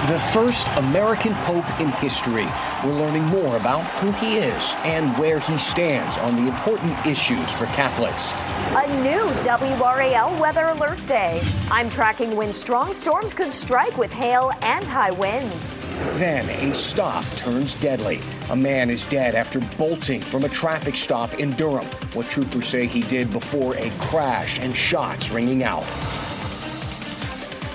The first American pope in history. We're learning more about who he is and where he stands on the important issues for Catholics. A new WRAL weather alert day. I'm tracking when strong storms could strike with hail and high winds. Then a stop turns deadly. A man is dead after bolting from a traffic stop in Durham. What troopers say he did before a crash and shots ringing out.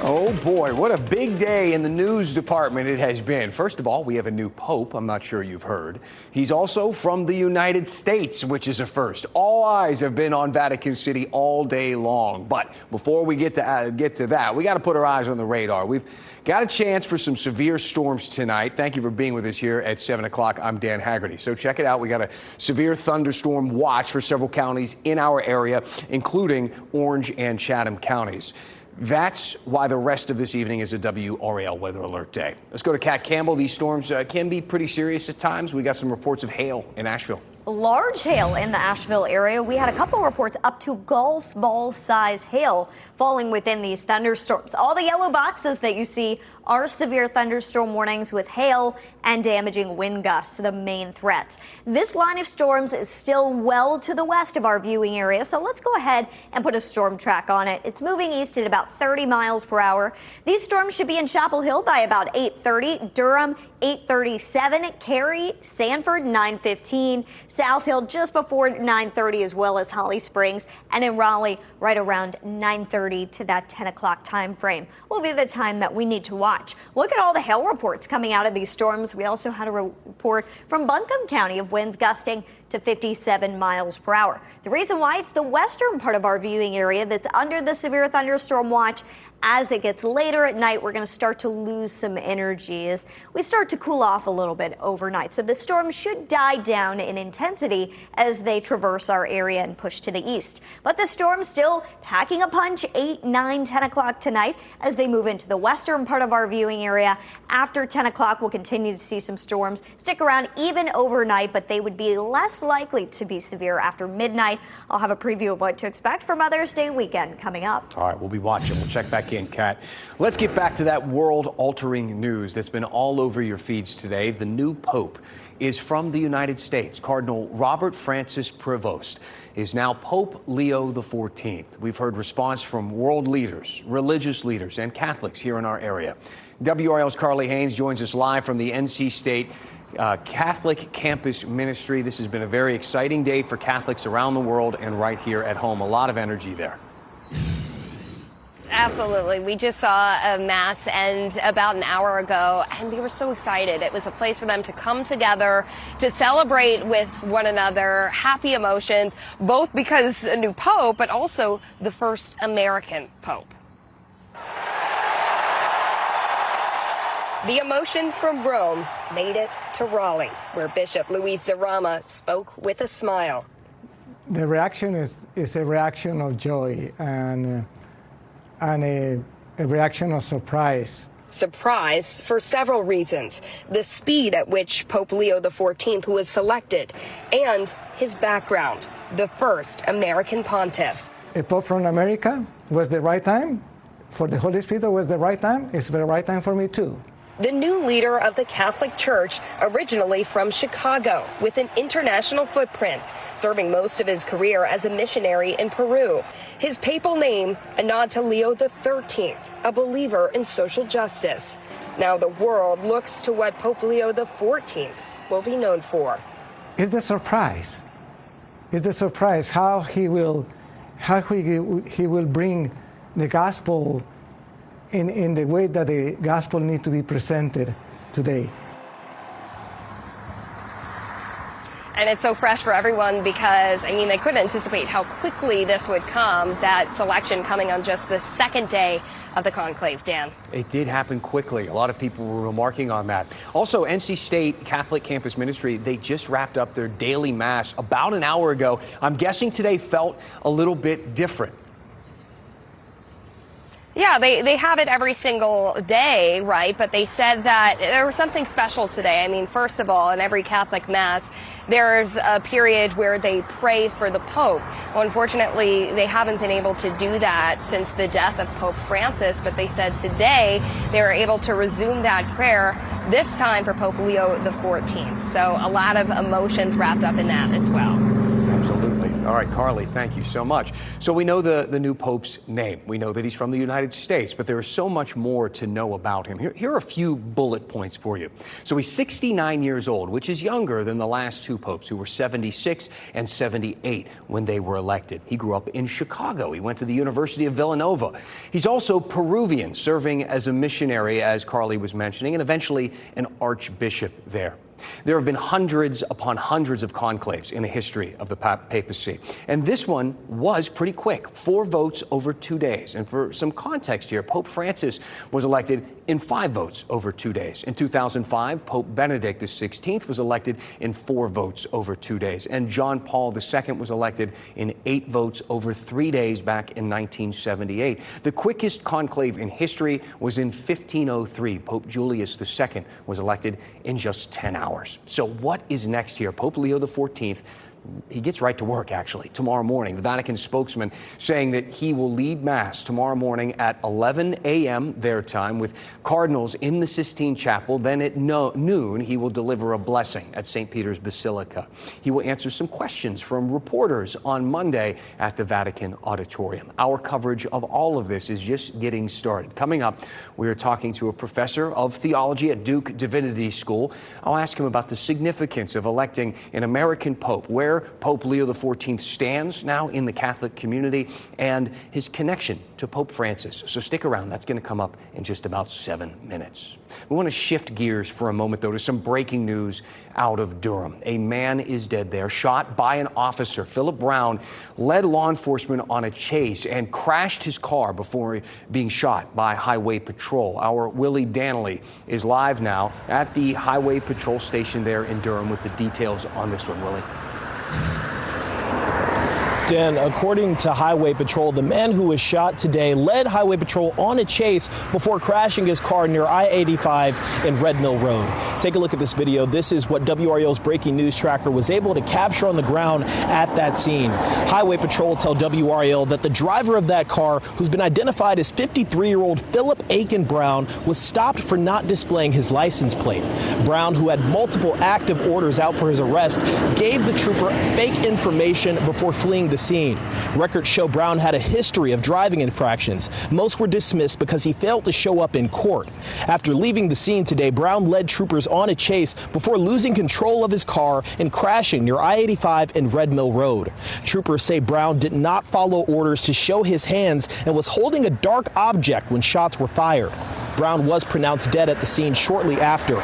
Oh boy, what a big day in the news department it has been. First of all, we have a new pope. I'm not sure you've heard. He's also from the United States, which is a first. All eyes have been on Vatican City all day long. But before we get to that, we got to put our eyes on the radar. We've got a chance for some severe storms tonight. Thank you for being with us here at 7 o'clock. I'm Dan Haggerty. So check it out. We got a severe thunderstorm watch for several counties in our area, including Orange and Chatham counties. That's why the rest of this evening is a WRAL weather alert day. Let's go to Kat Campbell. These storms can be pretty serious at times. We got some reports of hail in Asheville. Large hail in the Asheville area. We had a couple reports up to golf ball size hail falling within these thunderstorms. All the yellow boxes that you see are severe thunderstorm warnings with hail and damaging wind gusts, the main threats. This line of storms is still well to the west of our viewing area, so let's go ahead and put a storm track on it. It's moving east at about 30 miles per hour. These storms should be in Chapel Hill by about 8:30, Durham 8:37, Cary, Sanford 9:15, South Hill just before 9:30, as well as Holly Springs, and in Raleigh right around 9:30 to that 10 o'clock time frame will be the time that we need to watch. Look at all the hail reports coming out of these storms. We also had a report from Buncombe County of winds gusting to 57 miles per hour. The reason why, it's the western part of our viewing area that's under the severe thunderstorm watch. As it gets later at night, we're going to start to lose some energy as we start to cool off a little bit overnight. So the storm should die down in intensity as they traverse our area and push to the east. But the storm still packing a punch 8, 9, 10 o'clock tonight as they move into the western part of our viewing area. After 10 o'clock, we'll continue to see some storms stick around even overnight, but they would be less likely to be severe after midnight. I'll have a preview of what to expect for Mother's Day weekend coming up. All right, we'll be watching. We'll check back in, Kat. Let's get back to that world-altering news that's been all over your feeds today. The new pope is from the United States. Cardinal Robert Francis Prevost is now Pope Leo XIV. We've heard response from world leaders, religious leaders, and Catholics here in our area. WRL's Carly Haynes joins us live from the NC State Catholic Campus Ministry. This has been a very exciting day for Catholics around the world and right here at home. A lot of energy there. Absolutely. We just saw a mass end about an hour ago, and they were so excited. It was a place for them to come together, to celebrate with one another, happy emotions, both because a new pope, but also the first American pope. The emotion from Rome made it to Raleigh, where Bishop Luis Zarama spoke with a smile. The reaction is a reaction of joy and a reaction of surprise. Surprise for several reasons. The speed at which Pope Leo XIV was selected and his background, the first American pontiff. A pope from America was the right time. For the Holy Spirit was the right time. It's the right time for me too. The new leader of the Catholic Church, originally from Chicago, with an international footprint, serving most of his career as a missionary in Peru. His papal name, a nod to Leo XIII, a believer in social justice. Now the world looks to what Pope Leo XIV will be known for. It's the surprise. It's the surprise how he will bring the gospel in the way that the gospel needs to be presented today. And it's so fresh for everyone because, I mean, they couldn't anticipate how quickly this would come, that selection coming on just the second day of the conclave, Dan. It did happen quickly. A lot of people were remarking on that. Also, NC State Catholic Campus Ministry, they just wrapped up their daily mass about an hour ago. I'm guessing today felt a little bit different. Yeah, they have it every single day, right? But they said that there was something special today. I mean, first of all, in every Catholic Mass, there's a period where they pray for the Pope. Well, unfortunately, they haven't been able to do that since the death of Pope Francis, but they said today they were able to resume that prayer, this time for Pope Leo XIV. So a lot of emotions wrapped up in that as well. Absolutely. All right, Carly, thank you so much. So we know the new Pope's name. We know that he's from the United States, but there is so much more to know about him. Here are a few bullet points for you. So he's 69 years old, which is younger than the last two popes, who were 76 and 78 when they were elected. He grew up in Chicago. He went to the University of Villanova. He's also Peruvian, serving as a missionary, as Carly was mentioning, and eventually an archbishop there. There have been hundreds upon hundreds of conclaves in the history of the papacy. And this one was pretty quick, 4 votes over 2 days. And for some context here, Pope Francis was elected in 5 votes over 2 days. In 2005, Pope Benedict XVI was elected in 4 votes over 2 days. And John Paul II was elected in 8 votes over 3 days back in 1978. The quickest conclave in history was in 1503. Pope Julius II was elected in just 10 hours. So what is next here? Pope Leo XIV, he gets right to work, actually, tomorrow morning. The Vatican spokesman saying that he will lead Mass tomorrow morning at 11 a.m. their time with cardinals in the Sistine Chapel. Then at noon, he will deliver a blessing at St. Peter's Basilica. He will answer some questions from reporters on Monday at the Vatican Auditorium. Our coverage of all of this is just getting started. Coming up, we are talking to a professor of theology at Duke Divinity School. I'll ask him about the significance of electing an American pope, where Pope Leo XIV stands now in the Catholic community, and his connection to Pope Francis. So stick around. That's going to come up in just about 7 minutes. We want to shift gears for a moment, though, to some breaking news out of Durham. A man is dead there, shot by an officer. Philip Brown led law enforcement on a chase and crashed his car before being shot by Highway Patrol. Our Willie Danley is live now at the Highway Patrol station there in Durham with the details on this one. Willie. Dan, according to Highway Patrol, the man who was shot today led Highway Patrol on a chase before crashing his car near I-85 and Red Mill Road. Take a look at this video. This is what WRAL's breaking news tracker was able to capture on the ground at that scene. Highway Patrol tell WRAL that the driver of that car, who's been identified as 53-year-old Philip Aiken Brown, was stopped for not displaying his license plate. Brown, who had multiple active orders out for his arrest, gave the trooper fake information before fleeing the scene. Records show Brown had a history of driving infractions. Most were dismissed because he failed to show up in court. After leaving the scene today, Brown led troopers on a chase before losing control of his car and crashing near I-85 and Red Mill Road. Troopers say Brown did not follow orders to show his hands and was holding a dark object when shots were fired. Brown was pronounced dead at the scene shortly after.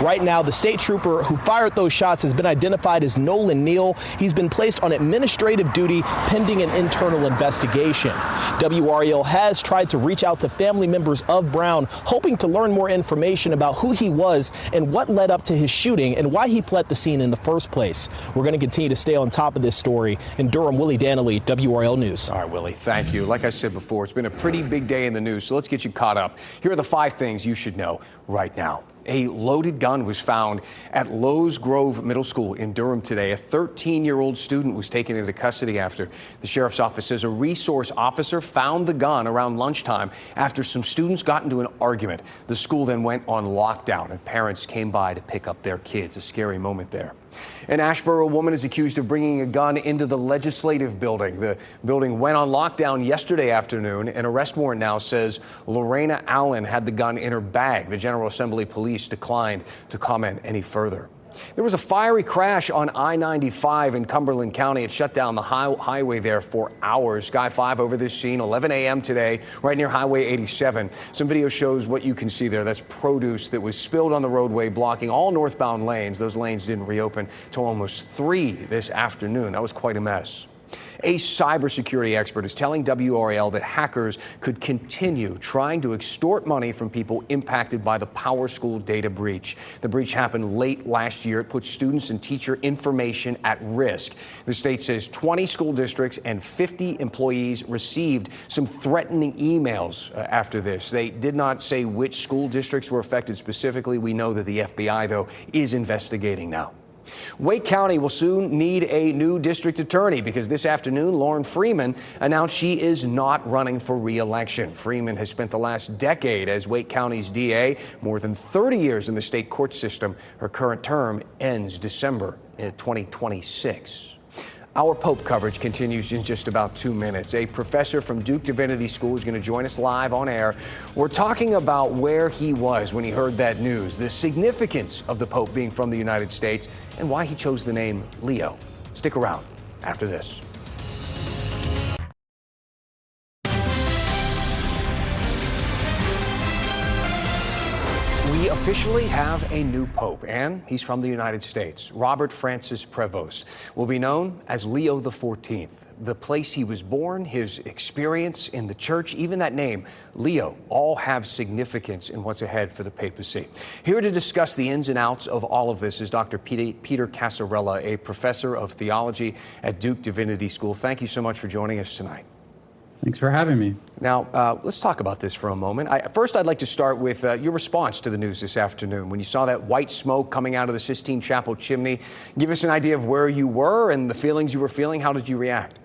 Right now, the state trooper who fired those shots has been identified as Nolan Neal. He's been placed on administrative duty pending an internal investigation. WRAL has tried to reach out to family members of Brown, hoping to learn more information about who he was and what led up to his shooting and why he fled the scene in the first place. We're going to continue to stay on top of this story. In Durham, Willie Danley, WRAL News. All right, Willie, thank you. Like I said before, it's been a pretty big day in the news, so let's get you caught up. Here are the 5 things you should know right now. A loaded gun was found at Lowe's Grove Middle School in Durham today. A 13-year-old student was taken into custody after the sheriff's office says a resource officer found the gun around lunchtime after some students got into an argument. The school then went on lockdown and parents came by to pick up their kids. A scary moment there. An Asheboro woman is accused of bringing a gun into the legislative building. The building went on lockdown yesterday afternoon. An arrest warrant now says Lorena Allen had the gun in her bag. The General Assembly Police declined to comment any further. There was a fiery crash on I-95 in Cumberland County. It shut down the highway there for hours. Sky 5 over this scene, 11 a.m. today, right near Highway 87. Some video shows what you can see there. That's produce that was spilled on the roadway, blocking all northbound lanes. Those lanes didn't reopen till almost 3 this afternoon. That was quite a mess. A cybersecurity expert is telling WRAL that hackers could continue trying to extort money from people impacted by the PowerSchool data breach. The breach happened late last year. It put students and teacher information at risk. The state says 20 school districts and 50 employees received some threatening emails after this. They did not say which school districts were affected specifically. We know that the FBI, though, is investigating now. Wake County will soon need a new district attorney because this afternoon, Lauren Freeman announced she is not running for re-election. Freeman has spent the last decade as Wake County's DA, more than 30 years in the state court system. Her current term ends December 2026. Our Pope coverage continues in just about 2 minutes. A professor from Duke Divinity School is going to join us live on air. We're talking about where he was when he heard that news, the significance of the Pope being from the United States, and why he chose the name Leo. Stick around after this. We officially have a new pope, and he's from the United States. Robert Francis Prevost will be known as Leo XIV. The place he was born, his experience in the church, even that name, Leo, all have significance in what's ahead for the papacy. Here to discuss the ins and outs of all of this is Dr. Peter Casarella, a professor of theology at Duke Divinity School. Thank you so much for joining us tonight. Thanks for having me. Now, let's talk about this for a moment. First, I'd like to start with your response to the news this afternoon. When you saw that white smoke coming out of the Sistine Chapel chimney, give us an idea of where you were and the feelings you were feeling. How did you react?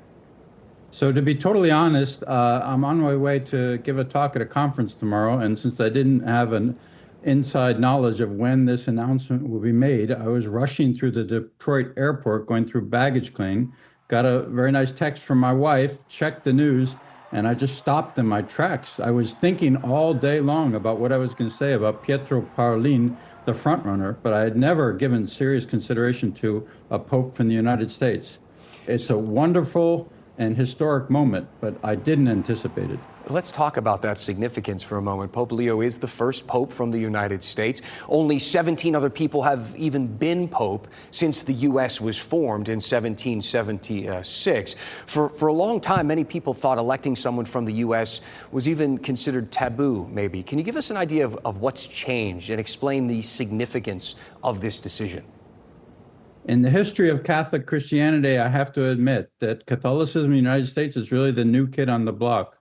So to be totally honest, I'm on my way to give a talk at a conference tomorrow, and since I didn't have an inside knowledge of when this announcement will be made, I was rushing through the Detroit airport going through baggage claim, got a very nice text from my wife, checked the news, and I just stopped in my tracks. I was thinking all day long about what I was going to say about Pietro Parolin, the frontrunner, but I had never given serious consideration to a pope from the United States. It's a wonderful and historic moment, but I didn't anticipate it. Let's talk about that significance for a moment. Pope Leo is the first pope from the United States. Only 17 other people have even been pope since the U.S. was formed in 1776. For a long time, many people thought electing someone from the U.S. was even considered taboo, maybe. Can you give us an idea of what's changed and explain the significance of this decision? In the history of Catholic Christianity, I have to admit that Catholicism in the United States is really the new kid on the block.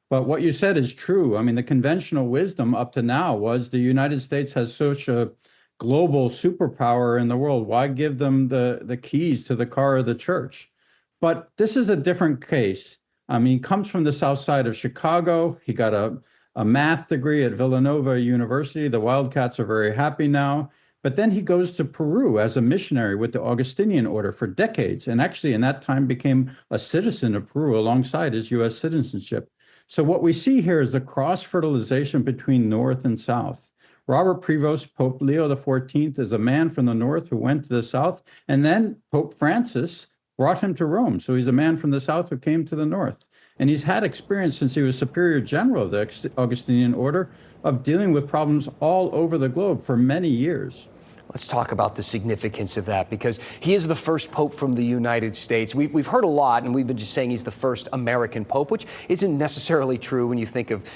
But what you said is true. I mean, the conventional wisdom up to now was the United States has such a global superpower in the world. Why give them the keys to the car of the church? But this is a different case. I mean, he comes from the south side of Chicago. He got a math degree at Villanova University. The Wildcats are very happy now. But then he goes to Peru as a missionary with the Augustinian order for decades, and actually in that time became a citizen of Peru alongside his U.S. citizenship. So what we see here is the cross-fertilization between North and South. Robert Prevost, Pope Leo XIV, is a man from the North who went to the South, and then Pope Francis brought him to Rome. So he's a man from the South who came to the North. And he's had experience since he was Superior General of the Augustinian order of dealing with problems all over the globe for many years. Let's talk about the significance of that, because he is the first pope from the United States. We've heard a lot, and we've been just saying he's the first American pope, which isn't necessarily true when you think of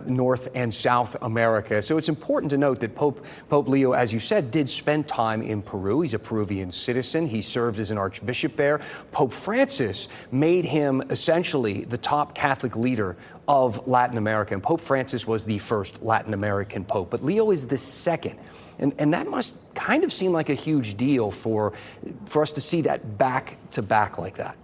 North and South America. So it's important to note that Pope Leo, as you said, did spend time in Peru. He's a Peruvian citizen. He served as an archbishop there. Pope Francis made him essentially the top Catholic leader of Latin America, and Pope Francis was the first Latin American pope, but Leo is the second. And that must kind of seem like a huge deal for us to see that back to back like that.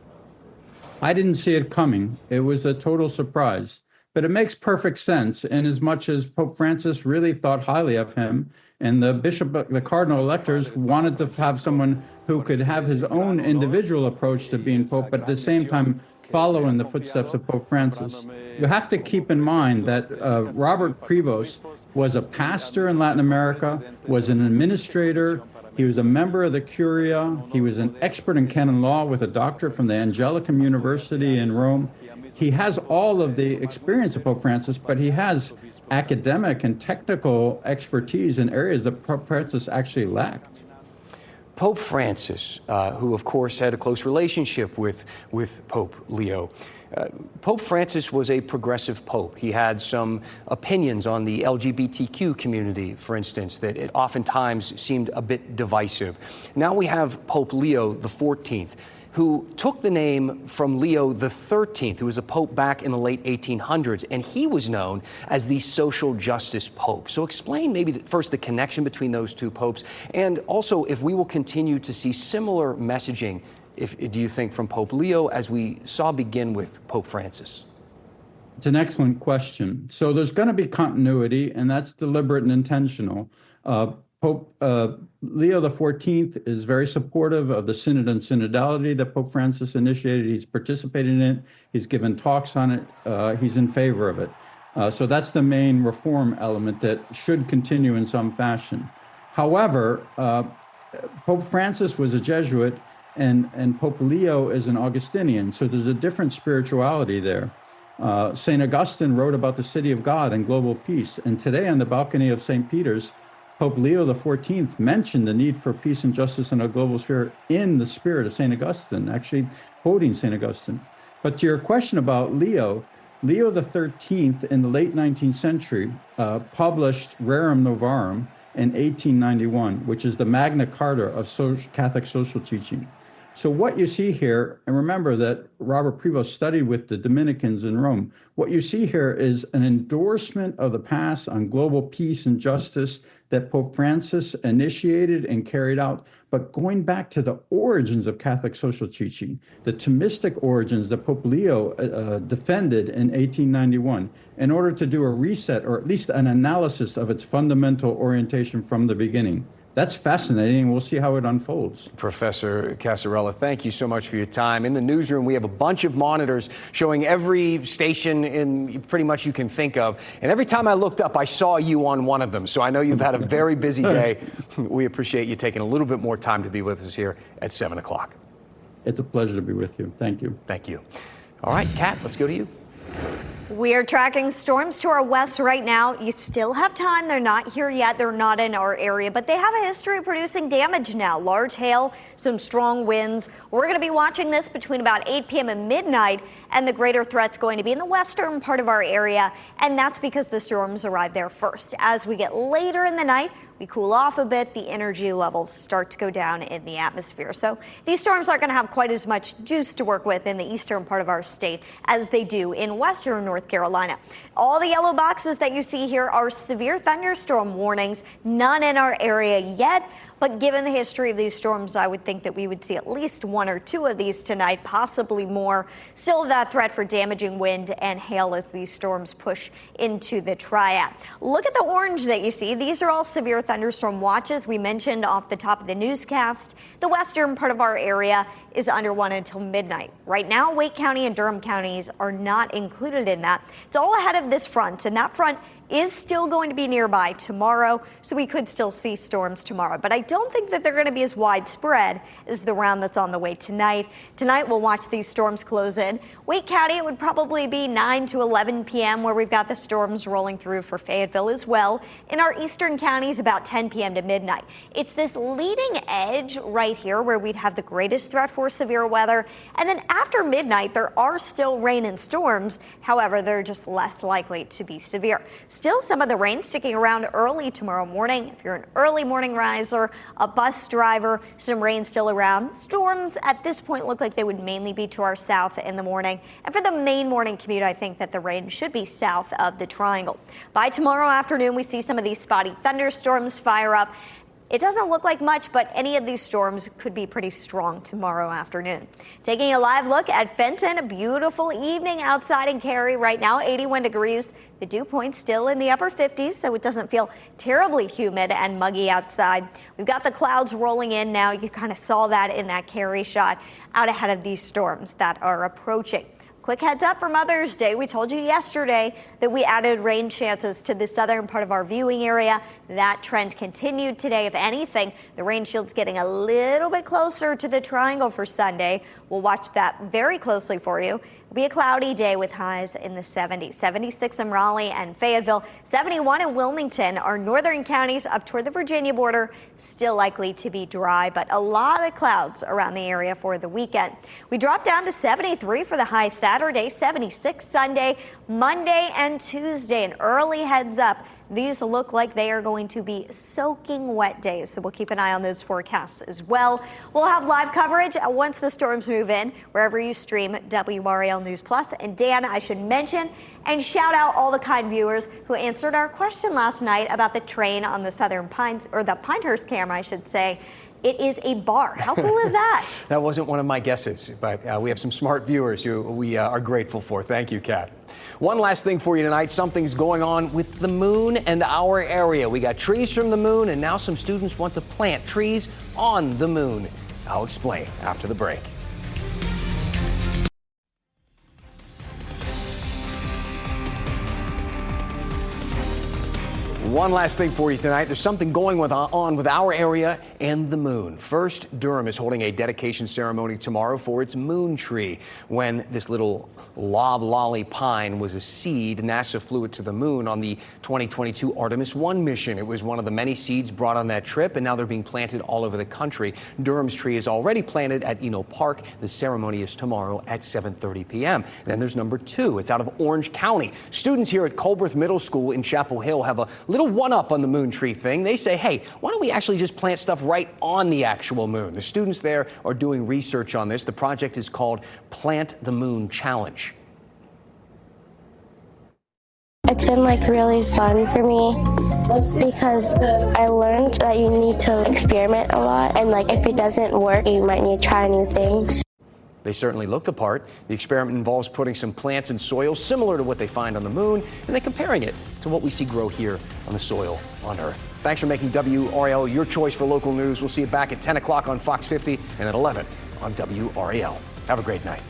I didn't see it coming. It was a total surprise. But it makes perfect sense in as much as Pope Francis really thought highly of him. And the cardinal electors wanted to have someone who could have his own individual approach to being pope, but at the same time follow in the footsteps of Pope Francis. You have to keep in mind that Robert Prevost was a pastor in Latin America, was an administrator, he was a member of the Curia, he was an expert in canon law with a doctorate from the Angelicum University in Rome. He has all of the experience of Pope Francis, but he has academic and technical expertise in areas that Pope Francis actually lacked. Pope Francis, who of course had a close relationship with Pope Leo. Pope Francis was a progressive pope. He had some opinions on the LGBTQ community, for instance, that it oftentimes seemed a bit divisive. Now we have Pope Leo XIV, who took the name from Leo XIII, who was a pope back in the late 1800s, and he was known as the social justice pope. So explain maybe first the connection between those two popes, and also if we will continue to see similar messaging, do you think, from Pope Leo as we saw begin with Pope Francis? It's an excellent question. So there's going to be continuity, and that's deliberate and intentional. Pope Leo XIV is very supportive of the synod and synodality that Pope Francis initiated. He's participated in it. He's given talks on it. He's in favor of it. So that's the main reform element that should continue in some fashion. However, Pope Francis was a Jesuit, and Pope Leo is an Augustinian. So there's a different spirituality there. St. Augustine wrote about the city of God and global peace. And today on the balcony of St. Peter's, Pope Leo XIV mentioned the need for peace and justice in a global sphere in the spirit of St. Augustine, actually quoting St. Augustine. But to your question about Leo XIII in the late 19th century published Rerum Novarum in 1891, which is the Magna Carta of Catholic social teaching. So what you see here, and remember that Robert Prevost studied with the Dominicans in Rome, what you see here is an endorsement of the past on global peace and justice that Pope Francis initiated and carried out, but going back to the origins of Catholic social teaching, the Thomistic origins that Pope Leo defended in 1891, in order to do a reset, or at least an analysis of its fundamental orientation from the beginning. That's fascinating, and we'll see how it unfolds. Professor Casarella, thank you so much for your time. In the newsroom, we have a bunch of monitors showing every station in pretty much you can think of. And every time I looked up, I saw you on one of them. So I know you've had a very busy day. We appreciate you taking a little bit more time to be with us here at 7 o'clock. It's a pleasure to be with you. Thank you. Thank you. All right, Kat, let's go to you. We are tracking storms to our west right now. You still have time. They're not here yet. They're not in our area, but they have a history of producing damage now. Large hail, some strong winds. We're going to be watching this between about 8 p.m. and midnight, and the greater threat's going to be in the western part of our area, and that's because the storms arrive there first. As we get later in the night, we cool off a bit, the energy levels start to go down in the atmosphere. So these storms aren't going to have quite as much juice to work with in the eastern part of our state as they do in western North Carolina. All the yellow boxes that you see here are severe thunderstorm warnings, none in our area yet. But given the history of these storms, I would think that we would see at least one or two of these tonight, possibly more. Still that threat for damaging wind and hail as these storms push into the triad. Look at the orange that you see. These are all severe thunderstorm watches we mentioned off the top of the newscast. The western part of our area is under one until midnight. Right now, Wake County and Durham counties are not included in that. It's all ahead of this front, and that front is still going to be nearby tomorrow, so we could still see storms tomorrow. But I don't think that they're going to be as widespread as the round that's on the way tonight. Tonight, we'll watch these storms close in. Wake County, it would probably be 9 to 11 p.m. where we've got the storms rolling through for Fayetteville as well. In our eastern counties, about 10 p.m. to midnight. It's this leading edge right here where we'd have the greatest threat for severe weather. And then after midnight, there are still rain and storms. However, they're just less likely to be severe. Still some of the rain sticking around early tomorrow morning. If you're an early morning riser, a bus driver, some rain still around. Storms at this point look like they would mainly be to our south in the morning. And for the main morning commute, I think that the rain should be south of the triangle. By tomorrow afternoon, we see some of these spotty thunderstorms fire up. It doesn't look like much, but any of these storms could be pretty strong tomorrow afternoon. Taking a live look at Fenton, a beautiful evening outside in Cary right now, 81 degrees. The dew point still in the upper 50s, so it doesn't feel terribly humid and muggy outside. We've got the clouds rolling in now. You kind of saw that in that Cary shot out ahead of these storms that are approaching. Quick heads up for Mother's Day. We told you yesterday that we added rain chances to the southern part of our viewing area. That trend continued today. If anything, the rain shield's getting a little bit closer to the triangle for Sunday. We'll watch that very closely for you. It'll be a cloudy day with highs in the 70s. 76 in Raleigh and Fayetteville, 71 in Wilmington. Our northern counties up toward the Virginia border still likely to be dry, but a lot of clouds around the area for the weekend. We drop down to 73 for the high Saturday, 76 Sunday, Monday and Tuesday. An early heads up. These look like they are going to be soaking wet days, so we'll keep an eye on those forecasts as well. We'll have live coverage once the storms move in, wherever you stream WRAL News Plus. And Dan, I should mention and shout out all the kind viewers who answered our question last night about the train on the Southern Pines, or the Pinehurst camera, I should say. It is a bar. How cool is that? That wasn't one of my guesses, but we have some smart viewers who we are grateful for. Thank you, Kat. One last thing for you tonight. Something's going on with the moon and our area. We got trees from the moon, and now some students want to plant trees on the moon. I'll explain after the break. One last thing for you tonight. There's something going on with our area and the moon. First, Durham is holding a dedication ceremony tomorrow for its moon tree. When this little loblolly pine was a seed, NASA flew it to the moon on the 2022 Artemis 1 mission. It was one of the many seeds brought on that trip, and now they're being planted all over the country. Durham's tree is already planted at Eno Park. The ceremony is tomorrow at 7:30 p.m. Then there's number 2. It's out of Orange County. Students here at Colbert Middle School in Chapel Hill have a little one-up on the moon tree thing. They say, hey, why don't we actually just plant stuff right on the actual moon? The students there are doing research on this. The project is called Plant the Moon Challenge. It's been really fun for me because I learned that you need to experiment a lot, and if it doesn't work, you might need to try new things. They certainly look the part. The experiment involves putting some plants in soil similar to what they find on the moon, and then comparing it to what we see grow here on the soil on Earth. Thanks for making WRAL your choice for local news. We'll see you back at 10 o'clock on Fox 50 and at 11 on WRAL. Have a great night.